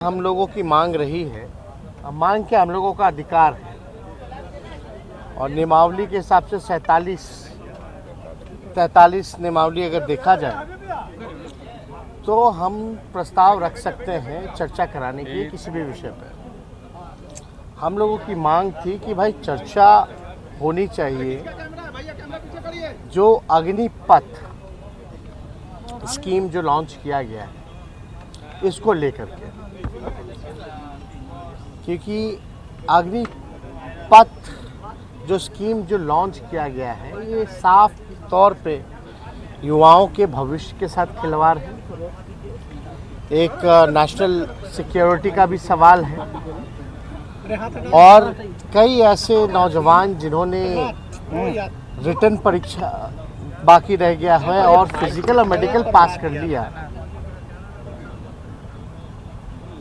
हम लोगों की मांग रही है। अब मांग क्या, हम लोगों का अधिकार है और नियमावली के हिसाब से 43 नियमावली अगर देखा जाए तो हम प्रस्ताव रख सकते हैं चर्चा कराने की किसी भी विषय पर। हम लोगों की मांग थी कि भाई चर्चा होनी चाहिए जो अग्निपथ स्कीम जो लॉन्च किया गया है इसको लेकर के, क्योंकि अग्निपथ जो स्कीम जो लॉन्च किया गया है ये साफ तौर पे युवाओं के भविष्य के साथ खिलवाड़ है। एक नेशनल सिक्योरिटी का भी सवाल है और कई ऐसे नौजवान जिन्होंने रिटन परीक्षा बाकी रह गया है और फिजिकल और मेडिकल पास कर लिया,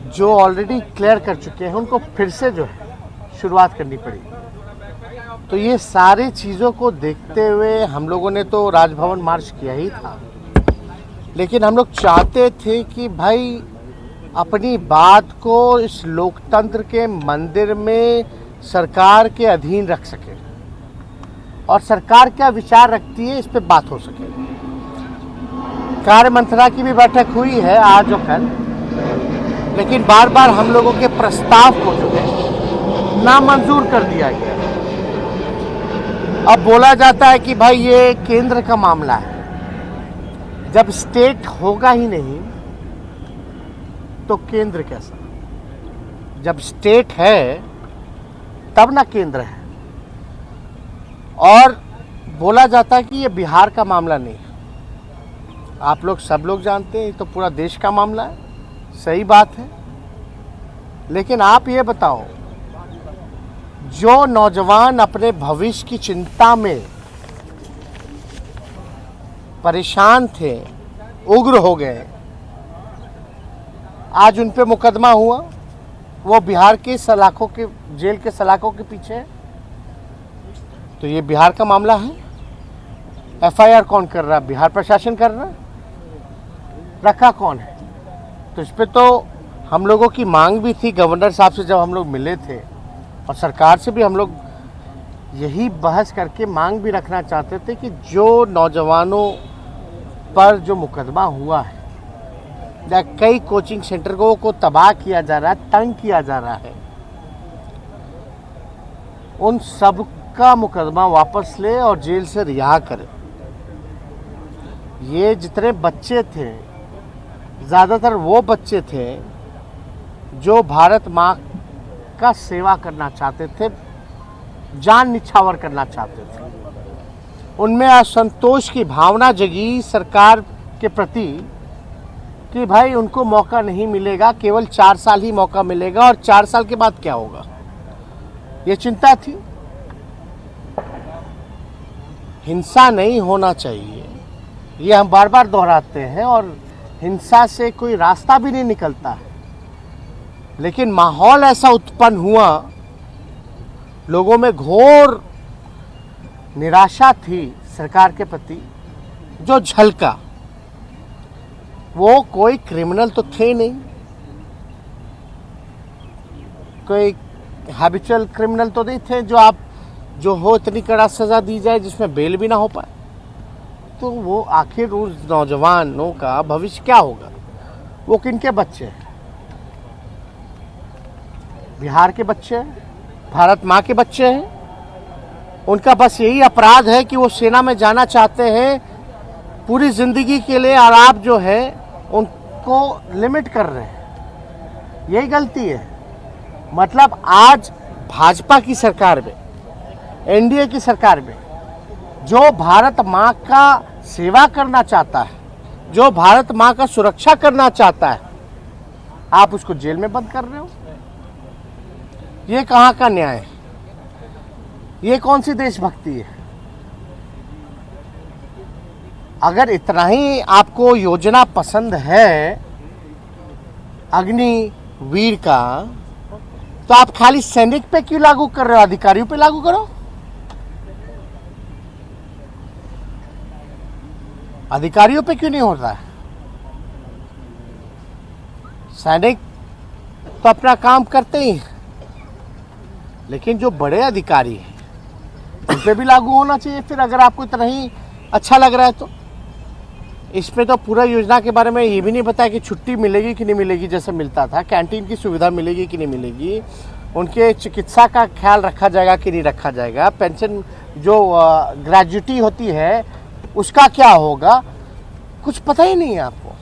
जो ऑलरेडी क्लियर कर चुके हैं, उनको फिर से जो है शुरुआत करनी पड़ी। तो ये सारी चीज़ों को देखते हुए हम लोगों ने तो राजभवन मार्च किया ही था, लेकिन हम लोग चाहते थे कि भाई अपनी बात को इस लोकतंत्र के मंदिर में सरकार के अधीन रख सके और सरकार क्या विचार रखती है इस पे बात हो सके। कार्य मंत्रणा की भी बैठक हुई है आज और कल, लेकिन बार बार हम लोगों के प्रस्ताव को जो है नामंजूर कर दिया गया। अब बोला जाता है कि भाई ये केंद्र का मामला है। जब स्टेट होगा ही नहीं तो केंद्र कैसा? जब स्टेट है तब ना केंद्र है। और बोला जाता है कि ये बिहार का मामला नहीं है। आप लोग सब लोग जानते हैं ये तो पूरा देश का मामला है, सही बात है। लेकिन आप ये बताओ, जो नौजवान अपने भविष्य की चिंता में परेशान थे, उग्र हो गए, आज उन पे मुकदमा हुआ, वो बिहार के सलाखों के जेल के सलाखों के पीछे है। तो ये बिहार का मामला है। एफआईआर कौन कर रहा है? बिहार प्रशासन कर रहा है। रखा कौन है? तो इस पे तो हम लोगों की मांग भी थी। गवर्नर साहब से जब हम लोग मिले थे और सरकार से भी हम लोग यही बहस करके मांग भी रखना चाहते थे कि जो नौजवानों पर जो मुकदमा हुआ है या कई कोचिंग सेंटर को तबाह किया जा रहा है, तंग किया जा रहा है, उन सब का मुकदमा वापस ले और जेल से रिहा करे। ये जितने बच्चे थे, ज़्यादातर वो बच्चे थे जो भारत माँ का सेवा करना चाहते थे, जान निछावर करना चाहते थे। उनमें असंतोष की भावना जगी सरकार के प्रति कि भाई उनको मौका नहीं मिलेगा, केवल 4 साल ही मौका मिलेगा और 4 साल के बाद क्या होगा, ये चिंता थी। हिंसा नहीं होना चाहिए, ये हम बार बार दोहराते हैं और हिंसा से कोई रास्ता भी नहीं निकलता है। लेकिन माहौल ऐसा उत्पन्न हुआ, लोगों में घोर निराशा थी सरकार के प्रति, जो झलका। वो कोई क्रिमिनल तो थे नहीं, कोई हैबिचुअल क्रिमिनल तो नहीं थे जो हो इतनी कड़ा सजा दी जाए जिसमें बेल भी ना हो पाए। तो वो आखिर उस नौजवानों का भविष्य क्या होगा? वो किनके बच्चे हैं? बिहार के बच्चे हैं, भारत माँ के बच्चे हैं। उनका बस यही अपराध है कि वो सेना में जाना चाहते हैं पूरी जिंदगी के लिए, और आप जो है उनको लिमिट कर रहे हैं। यही गलती है। मतलब आज भाजपा की सरकार में, एनडीए की सरकार में, जो भारत माँ का सेवा करना चाहता है, जो भारत माँ का सुरक्षा करना चाहता है, आप उसको जेल में बंद कर रहे हो। ये कहाँ का न्याय है? ये कौन सी देशभक्ति है? अगर इतना ही आपको योजना पसंद है अग्निवीर का, तो आप खाली सैनिक पे क्यों लागू कर रहे हो? अधिकारियों पे लागू करो। अधिकारियों पे क्यों नहीं हो रहा है? सैनिक तो अपना काम करते ही हैं, लेकिन जो बड़े अधिकारी हैं उन पे भी लागू होना चाहिए। फिर अगर आपको इतना ही अच्छा लग रहा है तो इसमें तो पूरा योजना के बारे में ये भी नहीं बताया कि छुट्टी मिलेगी कि नहीं मिलेगी, जैसे मिलता था, कैंटीन की सुविधा मिलेगी कि नहीं मिलेगी, उनके चिकित्सा का ख्याल रखा जाएगा कि नहीं रखा जाएगा, पेंशन जो ग्रेजुटी होती है उसका क्या होगा, कुछ पता ही नहीं है आपको।